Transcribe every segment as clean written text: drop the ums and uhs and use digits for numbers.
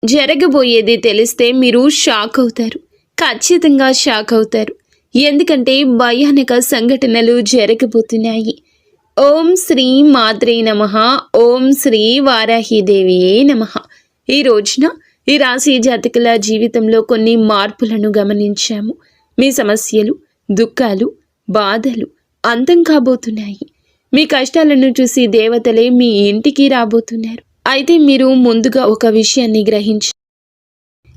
జరగబోయేది తెలిస్తే మీరు షాక్ అవుతారు. ఖచ్చితంగా షాక్ అవుతారు. ఎందుకంటే భయానక సంఘటనలు జరగబోతున్నాయి. ఓం శ్రీ మాత్రే నమః. ఓం శ్రీ వారాహిదేవియే నమః. ఈ రోజున ఈ రాశి జాతకుల జీవితంలో కొన్ని మార్పులను గమనించాము. మీ సమస్యలు, దుఃఖాలు, బాధలు అంతం కాబోతున్నాయి. మీ కష్టాలను చూసి దేవతలే మీ ఇంటికి రాబోతున్నారు. అయితే మీరు ముందుగా ఒక విషయాన్ని గ్రహించి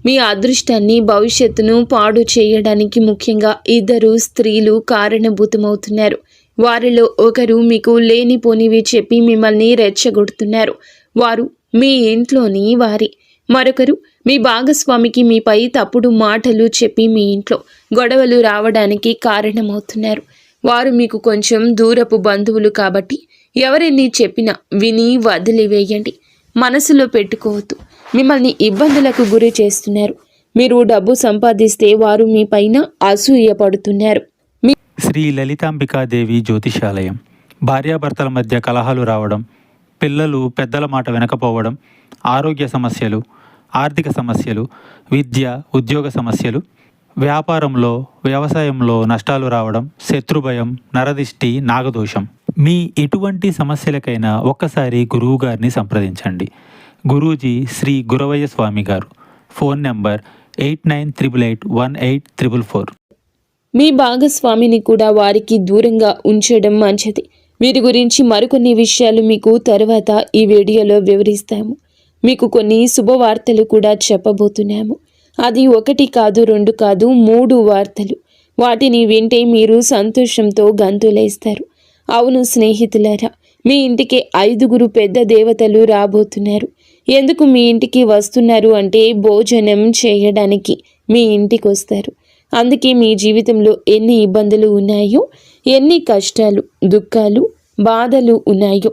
మీ అదృష్టాన్ని, భవిష్యత్తును పాడు చేయడానికి ముఖ్యంగా ఇద్దరు స్త్రీలు కారణభూతమవుతున్నారు. వారిలో ఒకరు మీకు లేనిపోనివి చెప్పి మిమ్మల్ని రెచ్చగొడుతున్నారు. వారు మీ ఇంట్లోని వారి. మరొకరు మీ భాగస్వామికి మీపై తప్పుడు మాటలు చెప్పి మీ ఇంట్లో గొడవలు రావడానికి కారణమవుతున్నారు. వారు మీకు కొంచెం దూరపు బంధువులు కాబట్టి ఎవరెన్ని చెప్పినా విని వదిలివేయండి. మనసులో పెట్టుకోవద్దు. మిమ్మల్ని ఇబ్బందులకు గురి చేస్తున్నారు. మీరు డబ్బు సంపాదిస్తే వారు మీ పైన అసూయపడుతున్నారు. శ్రీ లలితాంబికాదేవి జ్యోతిషాలయం. భార్యాభర్తల మధ్య కలహాలు రావడం, పిల్లలు పెద్దల మాట వినకపోవడం, ఆరోగ్య సమస్యలు, ఆర్థిక సమస్యలు, విద్య, ఉద్యోగ సమస్యలు, వ్యాపారంలో, వ్యవసాయంలో నష్టాలు రావడం, శత్రుభయం, నరదిష్టి, నాగదోషం. మీ ఎటువంటి సమస్యలకైనా ఒక్కసారి గురువు గారిని సంప్రదించండి. గురూజీ శ్రీ గురవయ్య స్వామి గారు. Phone number 8988818444. మీ భాగస్వామిని కూడా వారికి దూరంగా ఉంచడం మంచిది. వీరి గురించి మరికొన్ని విషయాలు మీకు తర్వాత ఈ వీడియోలో వివరిస్తాము. మీకు కొన్ని శుభవార్తలు కూడా చెప్పబోతున్నాము. అది 1 కాదు, 2 కాదు, 3 వార్తలు. వాటిని వింటే మీరు సంతోషంతో గంతులేస్తారు. అవును స్నేహితులారా, మీ ఇంటికి 5 పెద్ద దేవతలు రాబోతున్నారు. ఎందుకు మీ ఇంటికి వస్తున్నారు అంటే భోజనం చేయడానికి మీ ఇంటికి వస్తారు. అందుకే మీ జీవితంలో ఎన్ని ఇబ్బందులు ఉన్నాయో, ఎన్ని కష్టాలు, దుఃఖాలు, బాధలు ఉన్నాయో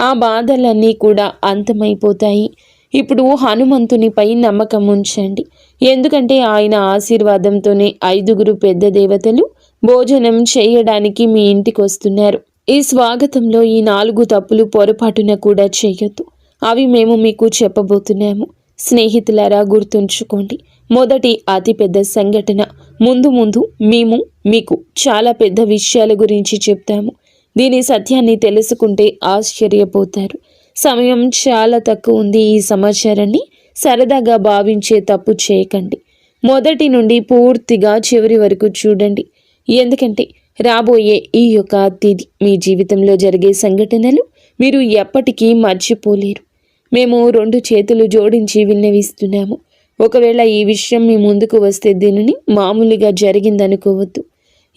ఆ బాధలన్నీ కూడా అంతమైపోతాయి. ఇప్పుడు హనుమంతునిపై నమ్మకం ఉంచండి. ఎందుకంటే ఆయన ఆశీర్వాదంతోనే 5 పెద్ద దేవతలు భోజనం చేయడానికి మీ ఇంటికి వస్తున్నారు. ఈ స్వాగతంలో ఈ 4 తప్పులు పొరపాటున కూడా చేయొద్దు. అవి మేము మీకు చెప్పబోతున్నాము. స్నేహితులారా, గుర్తుంచుకోండి. మొదటి అతిపెద్ద సంఘటన. ముందు మేము మీకు చాలా పెద్ద విషయాల గురించి చెప్తాము. దీని సత్యాన్ని తెలుసుకుంటే ఆశ్చర్యపోతారు. సమయం చాలా తక్కువ ఉంది. ఈ సమాచారాన్ని సరదాగా భావించే తప్పు చేయకండి. మొదటి నుండి పూర్తిగా చివరి వరకు చూడండి. ఎందుకంటే రాబోయే ఈ యొక్క తేదీ మీ జీవితంలో జరిగే సంఘటనలు మీరు ఎప్పటికీ మర్చిపోలేరు. మేము 2 చేతులు జోడించి విన్నవిస్తున్నాము. ఒకవేళ ఈ విషయం మీ ముందుకు వస్తే దీనిని మామూలుగా జరిగిందనుకోవద్దు.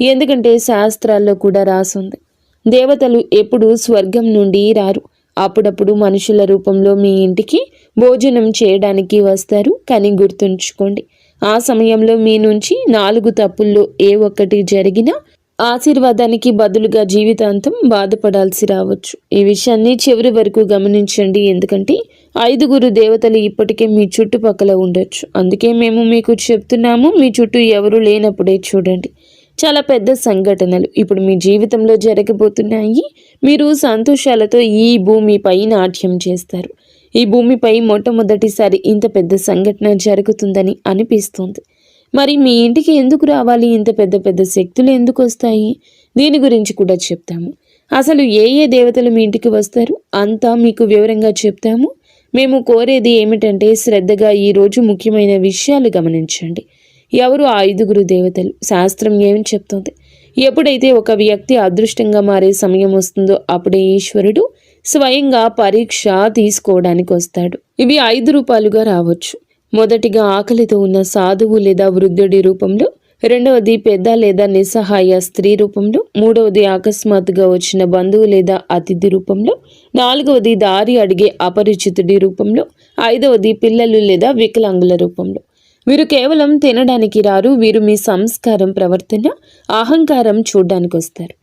ఎందుకంటే శాస్త్రాల్లో కూడా రాసుంది, దేవతలు ఎప్పుడూ స్వర్గం నుండి రారు. అప్పుడప్పుడు మనుషుల రూపంలో మీ ఇంటికి భోజనం చేయడానికి వస్తారు. కానీ గుర్తుంచుకోండి, ఆ సమయంలో మీ నుంచి 4 తప్పుల్లో ఏ ఒక్కటి జరిగినా ఆశీర్వాదానికి బదులుగా జీవితాంతం బాధపడాల్సి రావచ్చు. ఈ విషయాన్ని చివరి వరకు గమనించండి. ఎందుకంటే 5 దేవతలు ఇప్పటికే మీ చుట్టుపక్కల ఉండొచ్చు. అందుకే మేము మీకు చెప్తున్నాము. మీ చుట్టూ ఎవరు లేనప్పుడే చూడండి. చాలా పెద్ద సంఘటనలు ఇప్పుడు మీ జీవితంలో జరగబోతున్నాయి. మీరు సంతోషాలతో ఈ భూమిపై నాట్యం చేస్తారు. ఈ భూమిపై మొట్టమొదటిసారి ఇంత పెద్ద సంఘటన జరుగుతుందని అనిపిస్తుంది. మరి మీ ఇంటికి ఎందుకు రావాలి? ఇంత పెద్ద శక్తులు ఎందుకు వస్తాయి? దీని గురించి కూడా చెప్తాము. అసలు ఏ దేవతలు మీ ఇంటికి వస్తారు అంతా మీకు వివరంగా చెప్తాము. మేము కోరేది ఏమిటంటే శ్రద్ధగా ఈరోజు ముఖ్యమైన విషయాలు గమనించండి. ఎవరు ఆ 5 దేవతలు? శాస్త్రం ఏమి చెప్తుంది? ఎప్పుడైతే ఒక వ్యక్తి అదృష్టంగా మారే సమయం వస్తుందో అప్పుడే ఈశ్వరుడు స్వయంగా పరీక్ష తీసుకోవడానికి వస్తాడు. ఇవి 5 రూపాలుగా రావచ్చు. మొదటిగా ఆకలితో ఉన్న సాధువు లేదా వృద్ధుడి రూపంలో, రెండవది పెద్ద లేదా నిస్సహాయ స్త్రీ రూపంలో, మూడవది అకస్మాత్తుగా వచ్చిన బంధువు లేదా అతిథి రూపంలో, 4వది దారి అడిగే అపరిచితుడి రూపంలో, 5వది పిల్లలు లేదా వికలాంగుల రూపంలో. వీరు కేవలం తినడానికి రారు. వీరు మీ సంస్కారం, ప్రవర్తన, అహంకారం చూడ్డానికి వస్తారు.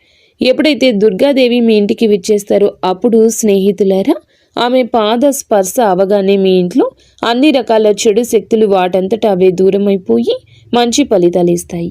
ఎప్పుడైతే దుర్గాదేవి మీ ఇంటికి విచ్చేస్తారో అప్పుడు స్నేహితులారా, ఆమె పాద స్పర్శ అవగానే మీ ఇంట్లో అన్ని రకాల చెడు శక్తులు వాటంతటా అవే దూరమైపోయి మంచి ఫలితాలు ఇస్తాయి.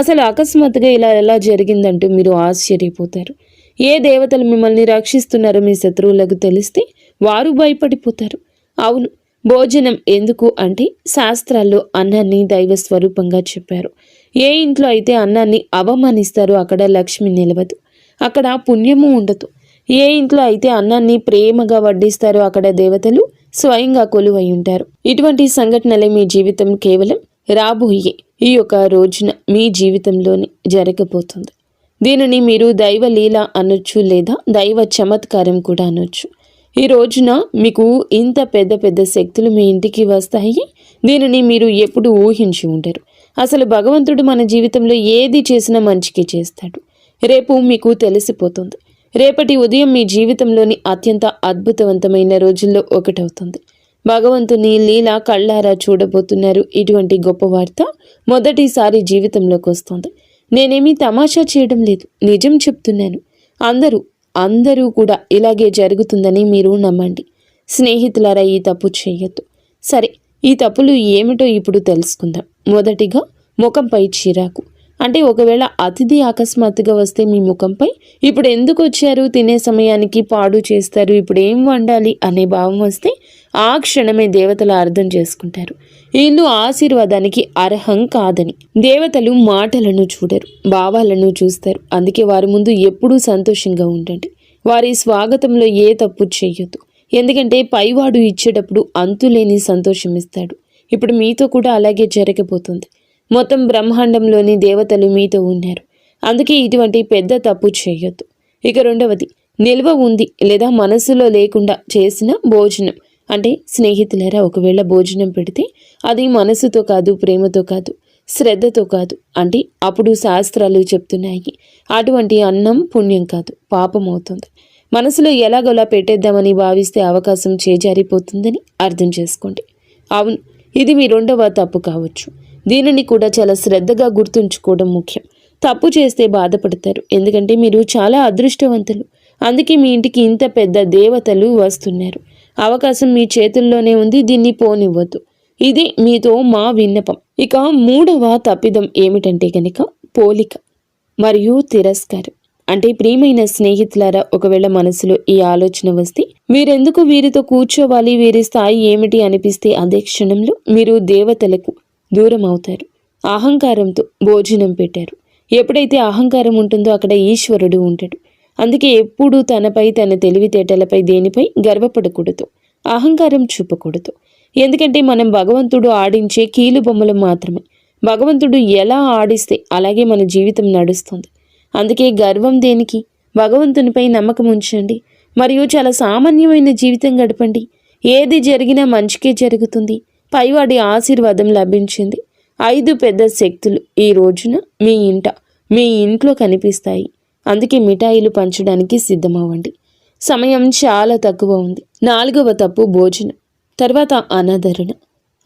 అసలు అకస్మాత్తుగా ఇలా ఎలా జరిగిందంటూ మీరు ఆశ్చర్యపోతారు. ఏ దేవతలు మిమ్మల్ని రక్షిస్తున్నారో మీ శత్రువులకు తెలిస్తే వారు భయపడిపోతారు. అవును, భోజనం ఎందుకు అంటే శాస్త్రాల్లో అన్నాన్ని దైవ స్వరూపంగా చెప్పారు. ఏ ఇంట్లో అయితే అన్నాన్ని అవమానిస్తారో అక్కడ లక్ష్మి నిలవదు, అక్కడ పుణ్యము ఉండదు. ఏ ఇంట్లో అయితే అన్నాన్ని ప్రేమగా వడ్డిస్తారో అక్కడ దేవతలు స్వయంగా కొలువై ఉంటారు. ఇటువంటి సంఘటనలే మీ జీవితం కేవలం రాబోయే ఈ యొక్క రోజున మీ జీవితంలోనే జరగబోతుంది. దీనిని మీరు దైవ లీల అనొచ్చు, లేదా దైవ చమత్కారం కూడా అనొచ్చు. ఈ రోజున మీకు ఇంత పెద్ద పెద్ద శక్తులు మీ ఇంటికి వస్తాయి. దీనిని మీరు ఎప్పుడు ఊహించి ఉండరు. అసలు భగవంతుడు మన జీవితంలో ఏది చేసినా మంచికి చేస్తాడు. రేపు మీకు తెలిసిపోతుంది. రేపటి ఉదయం మీ జీవితంలోని అత్యంత అద్భుతవంతమైన రోజుల్లో ఒకటవుతుంది. భగవంతుని లీల కళ్ళారా చూడబోతున్నారు. ఇటువంటి గొప్ప వార్త మొదటిసారి జీవితంలోకి వస్తుంది. నేనేమీ తమాషా చేయడం లేదు, నిజం చెప్తున్నాను. అందరూ కూడా ఇలాగే జరుగుతుందని మీరు నమ్మండి. స్నేహితులారా, ఈ తప్పు చేయొద్దు. సరే, ఈ తప్పులు ఏమిటో ఇప్పుడు తెలుసుకుందాం. మొదటిగా, ముఖంపై చిరాకు. అంటే ఒకవేళ అతిథి అకస్మాత్తుగా వస్తే మీ ముఖంపై ఇప్పుడు ఎందుకు వచ్చారు, తినే సమయానికి పాడు చేస్తారు, ఇప్పుడు ఏం వండాలి అనే భావం వస్తే ఆ క్షణమే దేవతలు అర్థం చేసుకుంటారు వీళ్ళు ఆశీర్వాదానికి అర్హం కాదని. దేవతలు మాటలను చూడరు, భావాలను చూస్తారు. అందుకే వారి ముందు ఎప్పుడూ సంతోషంగా ఉండండి. వారి స్వాగతంలో ఏ తప్పు చేయొద్దు. ఎందుకంటే పైవాడు ఇచ్చేటప్పుడు అంతులేని సంతోషం ఇస్తాడు. ఇప్పుడు మీతో కూడా అలాగే జరగబోతుంది. మొత్తం బ్రహ్మాండంలోని దేవతలు మీతో ఉన్నారు. అందుకే ఇటువంటి పెద్ద తప్పు చేయొద్దు. ఇక రెండవది, నిల్వ ఉంది లేదా మనసులో లేకుండా చేసిన భోజనం. అంటే స్నేహితులారా, ఒకవేళ భోజనం పెడితే అది మనసుతో కాదు, ప్రేమతో కాదు, శ్రద్ధతో కాదు అంటే అప్పుడు శాస్త్రాలు చెప్తున్నాయి అటువంటి అన్నం పుణ్యం కాదు, పాపం అవుతుంది. మనసులో ఎలాగోలా పెట్టేద్దామని భావిస్తే అవకాశం చేజారిపోతుందని అర్థం చేసుకోండి. అవును, ఇది మీ రెండవ తప్పు కావచ్చు. దీనిని కూడా చాలా శ్రద్ధగా గుర్తుంచుకోవడం ముఖ్యం. తప్పు చేస్తే బాధపడతారు, ఎందుకంటే మీరు చాలా అదృష్టవంతులు. అందుకే మీ ఇంటికి ఇంత పెద్ద దేవతలు వస్తున్నారు. అవకాశం మీ చేతుల్లోనే ఉంది, దీన్ని పోనివ్వద్దు. ఇది మీతో మా విన్నపం. ఇక మూడవ తప్పిదం ఏమిటంటే కనుక పోలిక మరియు తిరస్కారం. అంటే ప్రియమైన స్నేహితులారా, ఒకవేళ మనసులో ఈ ఆలోచన వస్తే మీరెందుకు వీరితో కూర్చోవాలి, వీరి స్థాయి ఏమిటి అనిపిస్తే అదే క్షణంలో మీరు దేవతలకు దూరం అవుతారు. అహంకారంతో భోజనం పెట్టారు. ఎప్పుడైతే అహంకారం ఉంటుందో అక్కడ ఈశ్వరుడు ఉంటాడు. అందుకే ఎప్పుడూ తనపై, తన తెలివితేటలపై, దేనిపై గర్వపడకూడదు, అహంకారం చూపకూడదు. ఎందుకంటే మనం భగవంతుడు ఆడించే కీలు బొమ్మలు మాత్రమే. భగవంతుడు ఎలా ఆడిస్తే అలాగే మన జీవితం నడుస్తుంది. అందుకే గర్వం దేనికి? భగవంతునిపై నమ్మకం ఉంచండి మరియు చాలా సామాన్యమైన జీవితం గడపండి. ఏది జరిగినా మంచికే జరుగుతుంది. పైవాడి ఆశీర్వాదం లభించింది. 5 పెద్ద శక్తులు ఈ రోజున మీ ఇంట్లో కనిపిస్తాయి. అందుకే మిఠాయిలు పంచడానికి సిద్ధమవ్వండి. సమయం చాలా తక్కువ ఉంది. 4వ తప్పు భోజనం, తర్వాత అనాదరణ.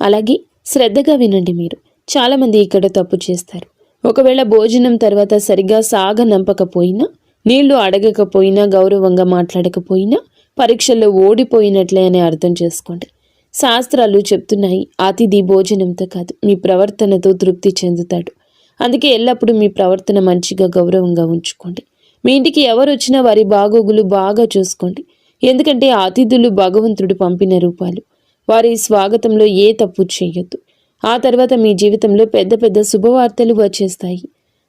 అలాగే శ్రద్ధగా వినండి. మీరు చాలామంది ఇక్కడ తప్పు చేస్తారు. ఒకవేళ భోజనం తర్వాత సరిగా సాగనంపకపోయినా, నీళ్లు అడగకపోయినా, గౌరవంగా మాట్లాడకపోయినా పరీక్షల్లో ఓడిపోయినట్లే అని అర్థం చేసుకోండి. శాస్త్రాలు చెప్తున్నాయి అతిథి భోజనంతో కాదు మీ ప్రవర్తనతో తృప్తి చెందుతాడు. అందుకే ఎల్లప్పుడూ మీ ప్రవర్తన మంచిగా, గౌరవంగా ఉంచుకోండి. మీ ఇంటికి ఎవరు వచ్చినా వారి బాగోగులు బాగా చూసుకోండి. ఎందుకంటే అతిథులు భగవంతుడు పంపిన రూపాలు. వారి స్వాగతంలో ఏ తప్పు చేయొద్దు. ఆ తర్వాత మీ జీవితంలో పెద్ద పెద్ద శుభవార్తలు వచ్చేస్తాయి.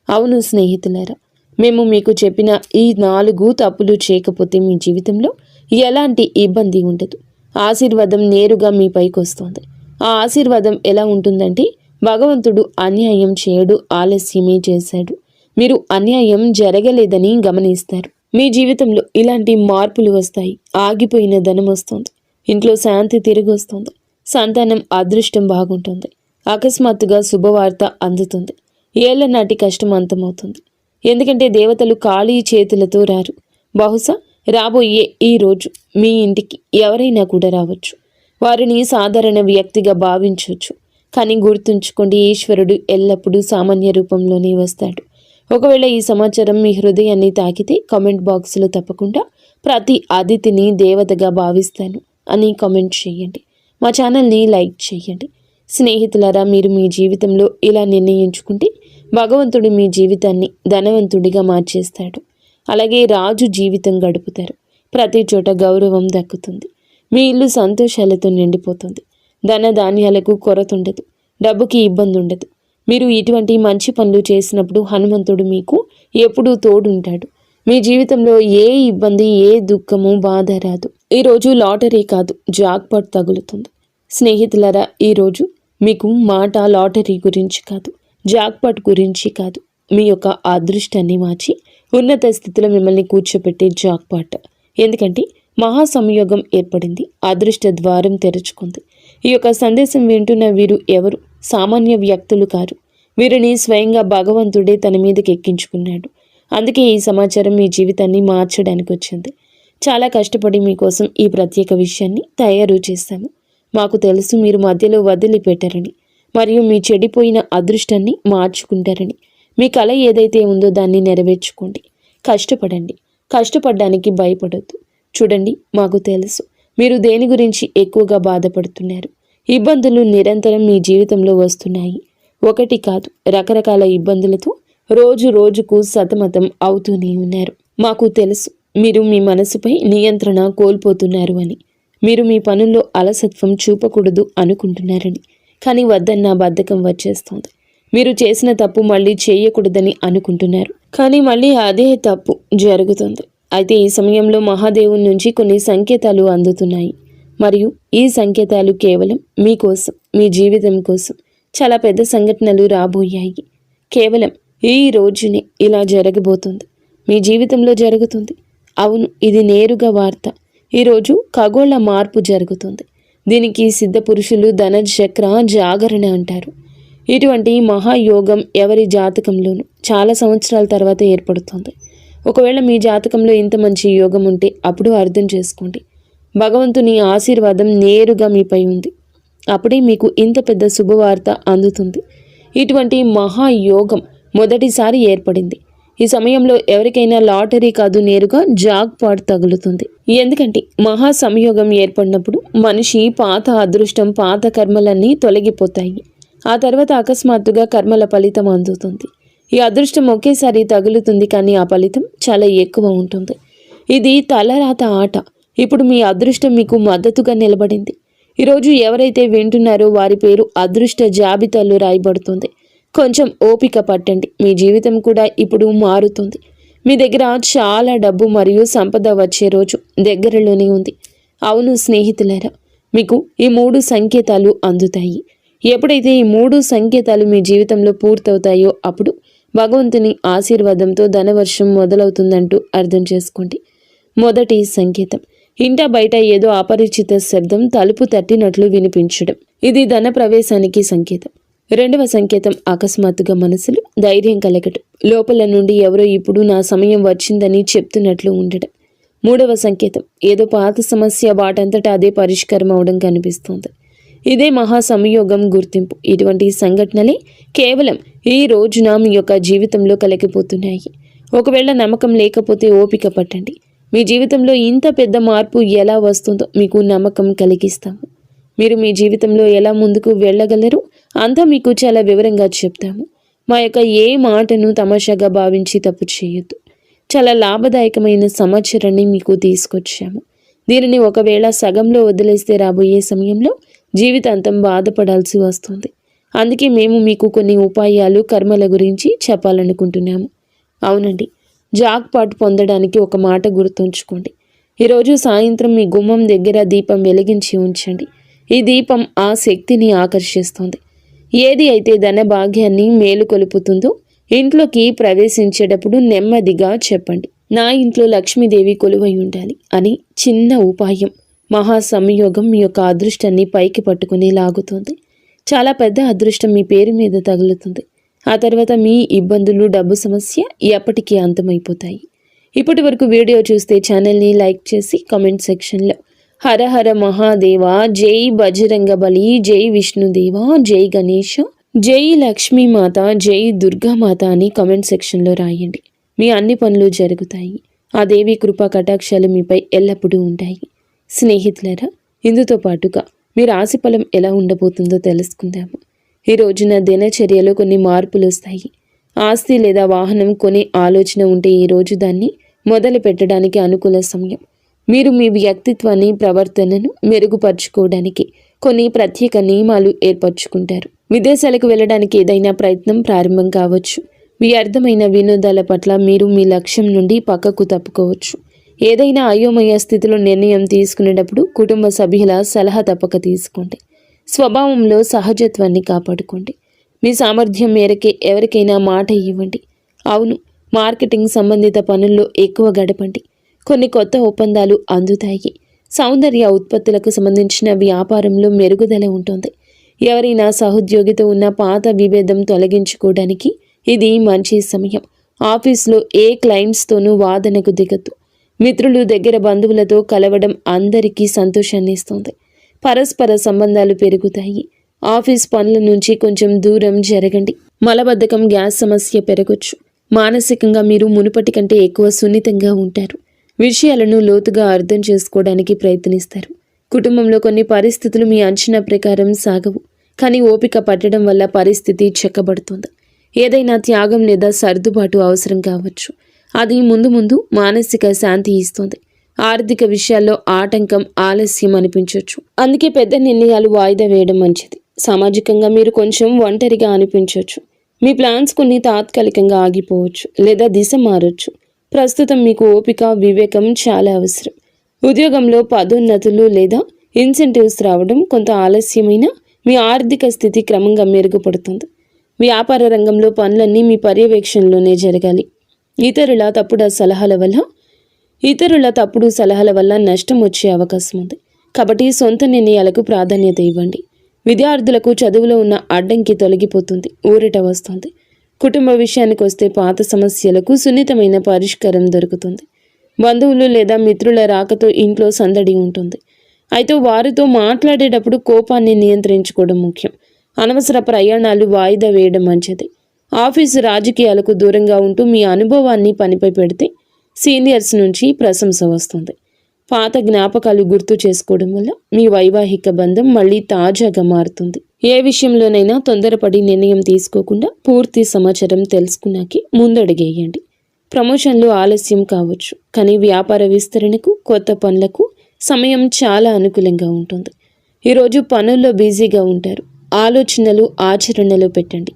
అవును స్నేహితులారా, మేము మీకు చెప్పిన ఈ 4 తప్పులు చేయకపోతే మీ జీవితంలో ఎలాంటి ఇబ్బంది ఉండదు. ఆశీర్వాదం నేరుగా మీ పైకి వస్తుంది. ఆ ఆశీర్వాదం ఎలా ఉంటుందంటే భగవంతుడు అన్యాయం చేయడు, ఆలస్యమే చేశాడు. మీరు అన్యాయం జరగలేదని గమనిస్తారు. మీ జీవితంలో ఇలాంటి మార్పులు వస్తాయి. ఆగిపోయిన ధనం వస్తుంది. ఇంట్లో శాంతి తిరిగి వస్తుంది. సంతానం అదృష్టం బాగుంటుంది. అకస్మాత్తుగా శుభవార్త అందుతుంది. ఏళ్ల నాటి కష్టం అంతమవుతుంది. ఎందుకంటే దేవతలు ఖాళీ చేతులతో రారు. బహుశా రాబోయే ఈ రోజు మీ ఇంటికి ఎవరైనా కూడా రావచ్చు. వారిని సాధారణ వ్యక్తిగా భావించవచ్చు. కానీ గుర్తుంచుకోండి, ఈశ్వరుడు ఎల్లప్పుడూ సామాన్య రూపంలోనే వస్తాడు. ఒకవేళ ఈ సమాచారం మీ హృదయాన్ని తాకితే కామెంట్ బాక్స్లో తప్పకుండా ప్రతి అతిథిని దేవతగా భావిస్తాను అని కామెంట్ చేయండి. మా ఛానల్ని లైక్ చేయండి. స్నేహితులారా, మీరు మీ జీవితంలో ఇలా నిర్ణయించుకుంటే భగవంతుడు మీ జీవితాన్ని ధనవంతుడిగా మార్చేస్తాడు. అలాగే రాజు జీవితం గడుపుతారు. ప్రతి చోట గౌరవం దక్కుతుంది. మీ ఇల్లు సంతోషాలతో నిండిపోతుంది. ధన ధాన్యాలకు కొరత ఉండదు, డబ్బుకి ఇబ్బంది ఉండదు. మీరు ఇటువంటి మంచి పనులు చేసినప్పుడు హనుమంతుడు మీకు ఎప్పుడూ తోడుంటాడు. మీ జీవితంలో ఏ ఇబ్బంది, ఏ దుఃఖము, బాధ రాదు. ఈరోజు లాటరీ కాదు, జాక్పాట్ తగులుతుంది. స్నేహితులారా, ఈరోజు మీకు మాట లాటరీ గురించి కాదు, జాక్పాట్ గురించి కాదు, మీ యొక్క అదృష్టాన్ని మార్చి ఉన్నత స్థితిలో మిమ్మల్ని కూర్చోపెట్టే జాక్పాట్. ఎందుకంటే మహాసంయోగం ఏర్పడింది, అదృష్ట ద్వారం తెరుచుకుంది. ఈ యొక్క సందేశం వింటున్న వీరు ఎవరు సామాన్య వ్యక్తులు కారు. వీరిని స్వయంగా భగవంతుడే తన మీదకి ఎక్కించుకున్నాడు. అందుకే ఈ సమాచారం మీ జీవితాన్ని మార్చడానికి వచ్చింది. చాలా కష్టపడి మీకోసం ఈ ప్రత్యేక విషయాన్ని తయారు చేశాము. మాకు తెలుసు మీరు మధ్యలో వదిలిపెట్టారని, మరియు మీ చెడిపోయిన అదృష్టాన్ని మార్చుకుంటారని. మీ కళ ఏదైతే ఉందో దాన్ని నెరవేర్చుకోండి. కష్టపడండి, కష్టపడడానికి భయపడొద్దు. చూడండి, మాకు తెలుసు మీరు దేని గురించి ఎక్కువగా బాధపడుతున్నారు. ఇబ్బందులు నిరంతరం మీ జీవితంలో వస్తున్నాయి. ఒకటి కాదు, రకరకాల ఇబ్బందులతో రోజు రోజుకు సతమతం అవుతూనే ఉన్నారు. మాకు తెలుసు మీరు మీ మనసుపై నియంత్రణ కోల్పోతున్నారు అని. మీరు మీ పనుల్లో అలసత్వం చూపకూడదు అనుకుంటున్నారని. కానీ వద్దన్న బద్ధకం వచ్చేస్తుంది. మీరు చేసిన తప్పు మళ్ళీ చేయకూడదని అనుకుంటున్నారు, కానీ మళ్ళీ అదే తప్పు జరుగుతుంది. అయితే ఈ సమయంలో మహాదేవుని నుంచి కొన్ని సంకేతాలు అందుతున్నాయి. మరియు ఈ సంకేతాలు కేవలం మీకోసం, మీ జీవితం కోసం. చాలా పెద్ద సంఘటనలు రాబోయాయి. కేవలం ఈ రోజునే ఇలా జరగబోతుంది, మీ జీవితంలో జరుగుతుంది. అవును, ఇది నేరుగా వార్త. ఈరోజు ఖగోళ మార్పు జరుగుతుంది. దీనికి సిద్ధ పురుషులు ధనచక్ర జాగరణ అంటారు. ఇటువంటి మహాయోగం ఎవరి జాతకంలోనూ చాలా సంవత్సరాల తర్వాత ఏర్పడుతుంది. ఒకవేళ మీ జాతకంలో ఇంత మంచి యోగం ఉంటే అప్పుడు అర్థం చేసుకోండి, భగవంతుని ఆశీర్వాదం నేరుగా మీపై ఉంది. అప్పుడే మీకు ఇంత పెద్ద శుభవార్త అందుతుంది. ఇటువంటి మహాయోగం మొదటిసారి ఏర్పడింది. ఈ సమయంలో ఎవరికైనా లాటరీ కాదు, నేరుగా జాక్పాట్ తగులుతుంది. ఎందుకంటే మహా సంయోగం ఏర్పడినప్పుడు మనిషి పాత అదృష్టం, పాత కర్మలన్నీ తొలగిపోతాయి. ఆ తర్వాత అకస్మాత్తుగా కర్మల ఫలితం అందుతుంది. ఈ అదృష్టం ఒకేసారి తగులుతుంది, కానీ ఆ ఫలితం చాలా ఎక్కువ ఉంటుంది. ఇది తలరాత ఆట. ఇప్పుడు మీ అదృష్టం మీకు మద్దతుగా నిలబడింది. ఈరోజు ఎవరైతే వింటున్నారో వారి పేరు అదృష్ట జాబితాలో రాయబడుతుంది. కొంచెం ఓపిక పట్టండి, మీ జీవితం కూడా ఇప్పుడు మారుతుంది. మీ దగ్గర చాలా డబ్బు మరియు సంపద వచ్చే రోజు దగ్గరలోనే ఉంది. అవును స్నేహితులారా, మీకు ఈ 3 సంకేతాలు అందుతాయి. ఎప్పుడైతే ఈ 3 సంకేతాలు మీ జీవితంలో పూర్తవుతాయో అప్పుడు భగవంతుని ఆశీర్వాదంతో ధనవర్షం మొదలవుతుందంటూ అర్థం చేసుకోండి. మొదటి సంకేతం, ఇంట బయట ఏదో అపరిచిత శబ్దం తలుపు తట్టినట్లు వినిపించడం. ఇది ధన ప్రవేశానికి సంకేతం. రెండవ సంకేతం, అకస్మాత్తుగా మనసులో ధైర్యం కలగడం. లోపల నుండి ఎవరో ఇప్పుడు నా సమయం వచ్చిందని చెప్తున్నట్లు ఉండడం. మూడవ సంకేతం, ఏదో పాత సమస్య వాటంతటా అదే పరిష్కారం అవడం కనిపిస్తుంది. ఇదే మహా సంయోగం గుర్తింపు. ఇటువంటి సంఘటనలే కేవలం ఈ రోజున మీ యొక్క జీవితంలో కలిగిపోతున్నాయి. ఒకవేళ నమ్మకం లేకపోతే ఓపిక పట్టండి. మీ జీవితంలో ఇంత పెద్ద మార్పు ఎలా వస్తుందో మీకు నమ్మకం కలిగిస్తాము. మీరు మీ జీవితంలో ఎలా ముందుకు వెళ్ళగలరు అంతా మీకు చాలా వివరంగా చెప్తాము. మా యొక్క ఏ మాటను తమాషాగా భావించి తప్పు చేయొద్దు. చాలా లాభదాయకమైన సమాచారాన్ని మీకు తీసుకొచ్చాము. దీనిని ఒకవేళ సగంలో వదిలేస్తే రాబోయే సమయంలో జీవితాంతం బాధపడాల్సి వస్తుంది. అందుకే మేము మీకు కొన్ని ఉపాయాలు, కర్మల గురించి చెప్పాలనుకుంటున్నాము. అవునండి, జాక్పాట్ పొందడానికి ఒక మాట గుర్తుంచుకోండి. ఈరోజు సాయంత్రం మీ గుమ్మం దగ్గర దీపం వెలిగించి ఉంచండి. ఈ దీపం ఆ శక్తిని ఆకర్షిస్తుంది. ఏది అయితే ధన భాగ్యాన్ని మేలుకొలుపుతుందో ఇంట్లోకి ప్రవేశించేటప్పుడు నెమ్మదిగా చెప్పండి, నా ఇంట్లో లక్ష్మీదేవి కొలువై ఉండాలి అని. చిన్న ఉపాయం మహా సంయోగం మీ యొక్క అదృష్టాన్ని పైకి పట్టుకుని లాగుతుంది. చాలా పెద్ద అదృష్టం మీ పేరు మీద తగులుతుంది. ఆ తర్వాత మీ ఇబ్బందులు, డబ్బు సమస్య ఎప్పటికీ అంతమైపోతాయి. ఇప్పటి వరకు వీడియో చూస్తే ఛానల్ని లైక్ చేసి కామెంట్ సెక్షన్లో హర హర మహాదేవ, జై బజరంగబలి, జై విష్ణుదేవ, జై గణేష, జై లక్ష్మీమాత, జై దుర్గామాత అని కామెంట్ సెక్షన్లో రాయండి. మీ అన్ని పనులు జరుగుతాయి. ఆ దేవి కృపా కటాక్షాలు మీపై ఎల్లప్పుడూ ఉంటాయి. స్నేహితులారా, ఇందుతో పాటుగా మీ రాశి ఫలం ఎలా ఉండబోతుందో తెలుసుకుందాము. ఈ రోజున దినచర్యలో కొన్ని మార్పులు వస్తాయి. ఆస్తి లేదా వాహనం కొనే ఆలోచన ఉంటే ఈ రోజు దాన్ని మొదలు పెట్టడానికి అనుకూల సమయం. మీరు మీ వ్యక్తిత్వాన్ని, ప్రవర్తనను మెరుగుపరుచుకోవడానికి కొన్ని ప్రత్యేక నియమాలు ఏర్పరచుకుంటారు. విదేశాలకు వెళ్ళడానికి ఏదైనా ప్రయత్నం ప్రారంభం కావచ్చు. వ్యర్థమైన వినోదాల పట్ల మీరు మీ లక్ష్యం నుండి పక్కకు తప్పుకోవచ్చు. ఏదైనా అయోమయ స్థితిలో నిర్ణయం తీసుకునేటప్పుడు కుటుంబ సభ్యుల సలహా తప్పక తీసుకోండి. స్వభావంలో సహజత్వాన్ని కాపాడుకోండి. మీ సామర్థ్యం మేరకే ఎవరికైనా మాట ఇవ్వండి. అవును, మార్కెటింగ్ సంబంధిత పనుల్లో ఎక్కువ గడపండి. కొన్ని కొత్త ఒప్పందాలు అందుతాయి. సౌందర్య ఉత్పత్తులకు సంబంధించిన వ్యాపారంలో మెరుగుదల ఉంటుంది. ఎవరైనా సహోద్యోగితో ఉన్న పాత విభేదం తొలగించుకోవడానికి ఇది మంచి సమయం. ఆఫీస్లో ఏ క్లయింట్స్తోనూ వాదనకు దిగద్దు. మిత్రులు, దగ్గర బంధువులతో కలవడం అందరికీ సంతోషాన్ని ఇస్తుంది. పరస్పర సంబంధాలు పెరుగుతాయి. ఆఫీస్ పనుల నుంచి కొంచెం దూరం జరగండి. మలబద్ధకం, గ్యాస్ సమస్య పెరగొచ్చు. మానసికంగా మీరు మునుపటి కంటే ఎక్కువ సున్నితంగా ఉంటారు. విషయాలను లోతుగా అర్థం చేసుకోవడానికి ప్రయత్నిస్తారు. కుటుంబంలో కొన్ని పరిస్థితులు మీ అంచనా ప్రకారం సాగవు, కానీ ఓపిక పట్టడం వల్ల పరిస్థితి చెక్కబడుతుంది. ఏదైనా త్యాగం లేదా సర్దుబాటు అవసరం కావచ్చు. అది ముందు ముందు మానసిక శాంతి ఇస్తుంది. ఆర్థిక విషయాల్లో ఆటంకం, ఆలస్యం అనిపించవచ్చు. అందుకే పెద్ద నిర్ణయాలు వాయిదా వేయడం మంచిది. సామాజికంగా మీరు కొంచెం ఒంటరిగా అనిపించవచ్చు. మీ ప్లాన్స్ కొన్ని తాత్కాలికంగా ఆగిపోవచ్చు లేదా దిశ మారొచ్చు. ప్రస్తుతం మీకు ఓపిక, వివేకం చాలా అవసరం. ఉద్యోగంలో పదోన్నతులు లేదా ఇన్సెంటివ్స్ రావడం కొంత ఆలస్యమైన మీ ఆర్థిక స్థితి క్రమంగా మెరుగుపడుతుంది. వ్యాపార రంగంలో పనులన్నీ మీ పర్యవేక్షణలోనే జరగాలి. ఇతరుల తప్పుడు సలహాల వల్ల నష్టం వచ్చే అవకాశం ఉంది. కాబట్టి సొంత నిర్ణయాలకు ప్రాధాన్యత ఇవ్వండి. విద్యార్థులకు చదువులో ఉన్న అడ్డంకి తొలగిపోతుంది, ఊరట వస్తుంది. కుటుంబ విషయానికి వస్తే పాత సమస్యలకు సున్నితమైన పరిష్కారం దొరుకుతుంది. బంధువులు లేదా మిత్రుల రాకతో ఇంట్లో సందడి ఉంటుంది. అయితే వారితో మాట్లాడేటప్పుడు కోపాన్ని నియంత్రించుకోవడం ముఖ్యం. అనవసర ప్రయాణాలు వాయిదా వేయడం మంచిది. ఆఫీసు రాజకీయాలకు దూరంగా ఉంటూ మీ అనుభవాన్ని పనిపై పెడితే సీనియర్స్ నుంచి ప్రశంస వస్తుంది. పాత జ్ఞాపకాలు గుర్తు చేసుకోవడం వల్ల మీ వైవాహిక బంధం మళ్ళీ తాజాగా మారుతుంది. ఏ విషయంలోనైనా తొందరపడి నిర్ణయం తీసుకోకుండా పూర్తి సమాచారం తెలుసుకున్నాకే ముందడుగేయండి. ప్రమోషన్లు ఆలస్యం కావచ్చు, కానీ వ్యాపార విస్తరణకు, కొత్త పనులకు సమయం చాలా అనుకూలంగా ఉంటుంది. ఈరోజు పనుల్లో బిజీగా ఉంటారు. ఆలోచనలు ఆచరణలో పెట్టండి.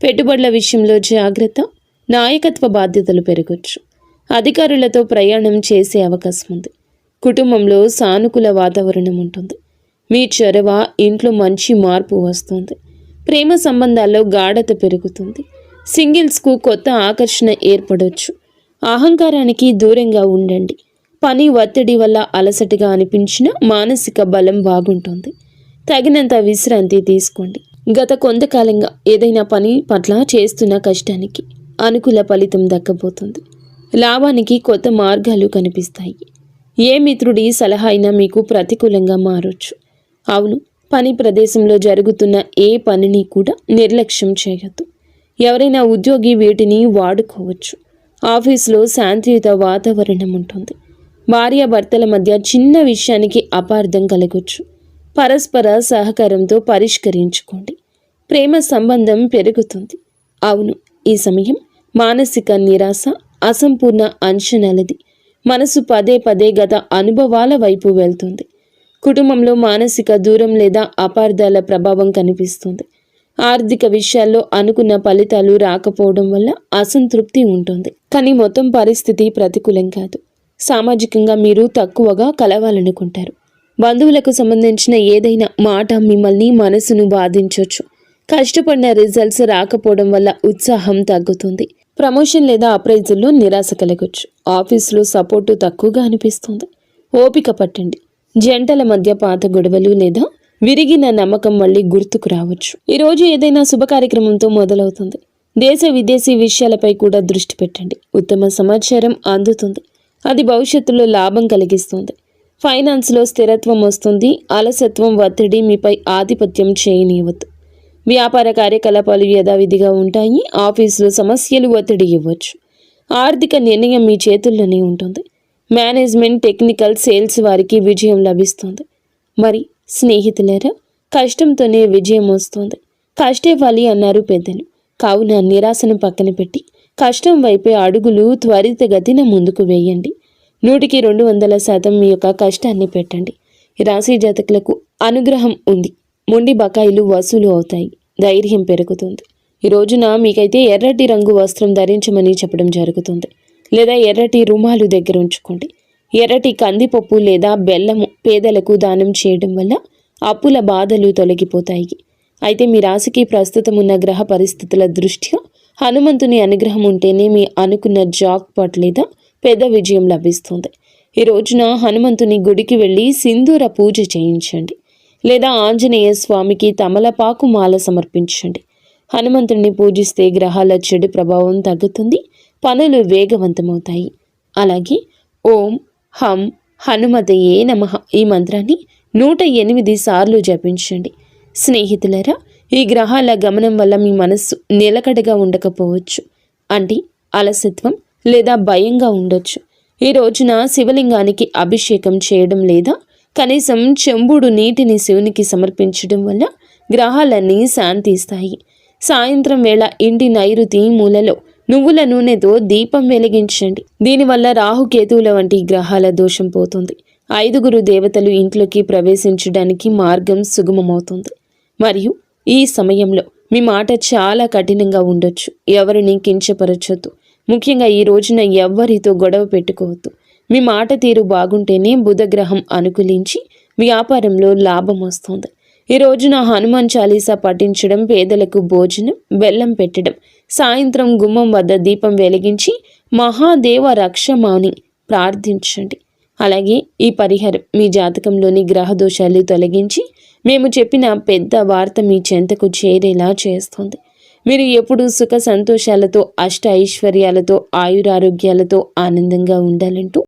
పెట్టుబడుల విషయంలో జాగ్రత్త. నాయకత్వ బాధ్యతలు పెరగొచ్చు. అధికారులతో ప్రయాణం చేసే అవకాశం ఉంది. కుటుంబంలో సానుకూల వాతావరణం ఉంటుంది. మీ చొరవ ఇంట్లో మంచి మార్పు వస్తుంది. ప్రేమ సంబంధాల్లో గాఢత పెరుగుతుంది. సింగిల్స్కు కొత్త ఆకర్షణ ఏర్పడవచ్చు. అహంకారానికి దూరంగా ఉండండి. పని ఒత్తిడి వల్ల అలసటగా అనిపించిన మానసిక బలం బాగుంటుంది. తగినంత విశ్రాంతి తీసుకోండి. గత కొంతకాలంగా ఏదైనా పని పట్ల చేస్తున్న కష్టానికి అనుకూల ఫలితం దక్కబోతుంది. లాభానికి కొత్త మార్గాలు కనిపిస్తాయి. ఏ మిత్రుడి సలహా అయినా మీకు ప్రతికూలంగా మారొచ్చు. అవును, పని ప్రదేశంలో జరుగుతున్న ఏ పనిని కూడా నిర్లక్ష్యం చేయొద్దు. ఎవరైనా ఉద్యోగి వీటిని వాడుకోవచ్చు. ఆఫీసులో శాంతియుత వాతావరణం ఉంటుంది. భార్యాభర్తల మధ్య చిన్న విషయానికి అపార్థం కలగొచ్చు. పరస్పర సహకారంతో పరిష్కరించుకోండి. ప్రేమ సంబంధం పెరుగుతుంది. అవును, ఈ సమయం మానసిక నిరాశ, అసంపూర్ణ అంచనాలది. మనసు పదే పదే గత అనుభవాల వైపు వెళ్తుంది. కుటుంబంలో మానసిక దూరం లేదా అపార్థాల ప్రభావం కనిపిస్తుంది. ఆర్థిక విషయాల్లో అనుకున్న ఫలితాలు రాకపోవడం వల్ల అసంతృప్తి ఉంటుంది. కానీ మొత్తం పరిస్థితి ప్రతికూలం కాదు. సామాజికంగా మీరు తక్కువగా కలవాలనుకుంటారు. బంధువులకు సంబంధించిన ఏదైనా మాట మిమ్మల్ని మనసును బాధించవచ్చు. కష్టపడిన రిజల్ట్స్ రాకపోవడం వల్ల ఉత్సాహం తగ్గుతుంది. ప్రమోషన్ లేదా అప్రైజుల్లో నిరాశ కలగొచ్చు. ఆఫీసులో సపోర్టు తక్కువగా అనిపిస్తుంది. ఓపిక పట్టండి. జంటల మధ్య పాత గొడవలు లేదా విరిగిన నమ్మకం మళ్ళీ గుర్తుకు రావచ్చు. ఈరోజు ఏదైనా శుభ కార్యక్రమంతో మొదలవుతుంది. దేశ విదేశీ విషయాలపై కూడా దృష్టి పెట్టండి. ఉత్తమ సమాచారం అందుతుంది. అది భవిష్యత్తులో లాభం కలిగిస్తుంది. ఫైనాన్స్లో స్థిరత్వం వస్తుంది. అలసత్వం, ఒత్తిడి మీపై ఆధిపత్యం చేయనివ్వద్దు. వ్యాపార కార్యకలాపాలు యథావిధిగా ఉంటాయి. ఆఫీసులో సమస్యలు ఒత్తిడి ఇవ్వచ్చు. ఆర్థిక నిర్ణయం మీ చేతుల్లోనే ఉంటుంది. మేనేజ్మెంట్, టెక్నికల్, సేల్స్ వారికి విజయం లభిస్తుంది. మరి స్నేహితులారా, కష్టంతోనే విజయం వస్తుంది. కష్టే ఫలి అన్నారు పెద్దలు. కావున నిరాశను పక్కన పెట్టి కష్టం వైపే అడుగులు త్వరితగతిన ముందుకు వేయండి. 100% మీ యొక్క కష్టాన్ని పెట్టండి. ఈ రాశి జాతకులకు అనుగ్రహం ఉంది. మొండి బకాయిలు వసూలు అవుతాయి. ధైర్యం పెరుగుతుంది. ఈ రోజున మీకైతే ఎర్రటి రంగు వస్త్రం ధరించమని చెప్పడం జరుగుతుంది. లేదా ఎర్రటి రుమాలు దగ్గర ఉంచుకోండి. ఎర్రటి కందిపప్పు లేదా బెల్లము పేదలకు దానం చేయడం వల్ల అప్పుల బాధలు తొలగిపోతాయి. అయితే మీ రాశికి ప్రస్తుతం ఉన్న గ్రహ పరిస్థితుల దృష్ట్యా హనుమంతుని అనుగ్రహం ఉంటేనే మీ అనుకున్న జాక్పాట్ లేదా పెద్ద విజయం లభిస్తుంది. ఈ రోజున హనుమంతుని గుడికి వెళ్ళి సింధూర పూజ చేయించండి. లేదా ఆంజనేయ స్వామికి తమలపాకు మాల సమర్పించండి. హనుమంతుడిని పూజిస్తే గ్రహాల చెడు ప్రభావం తగ్గుతుంది. పనులు వేగవంతమవుతాయి. అలాగే ఓం హం హనుమతయే నమః ఈ మంత్రాన్ని 108 సార్లు జపించండి. స్నేహితులరా, ఈ గ్రహాల గమనం వల్ల మీ మనస్సు నిలకడగా ఉండకపోవచ్చు. అంటే అలసత్వం లేదా భయంగా ఉండొచ్చు. ఈ రోజున శివలింగానికి అభిషేకం చేయడం లేదా కనీసం చెంబుడు నీటిని శివునికి సమర్పించడం వల్ల గ్రహాలన్నీ శాంతిస్తాయి. సాయంత్రం వేళ ఇంటి నైరుతి మూలలో నువ్వుల నూనెతో దీపం వెలిగించండి. దీనివల్ల రాహుకేతువుల వంటి గ్రహాల దోషం పోతుంది. 5 దేవతలు ఇంట్లోకి ప్రవేశించడానికి మార్గం సుగమమవుతుంది. మరియు ఈ సమయంలో మీ మాట చాలా కఠినంగా ఉండొచ్చు. ఎవరిని కించపరచొద్దు. ముఖ్యంగా ఈ రోజున ఎవ్వరితో గొడవ పెట్టుకోవద్దు. మీ మాట తీరు బాగుంటేనే బుధగ్రహం అనుకూలించి వ్యాపారంలో లాభం వస్తుంది. ఈ రోజున హనుమాన్ చాలీసా పఠించడం, పేదలకు భోజనం, బెల్లం పెట్టడం, సాయంత్రం గుమ్మం వద్ద దీపం వెలిగించి మహాదేవ రక్షమాని ప్రార్థించండి. అలాగే ఈ పరిహారం మీ జాతకంలోని గ్రహ దోషాలు తొలగించి మేము చెప్పిన పెద్ద వార్త మీ చెంతకు చేరేలా చేస్తుంది. మీరు ఎప్పుడూ సుఖ సంతోషాలతో, అష్ట ఐశ్వర్యాలతో, ఆయురారోగ్యాలతో ఆనందంగా ఉండాలంటూ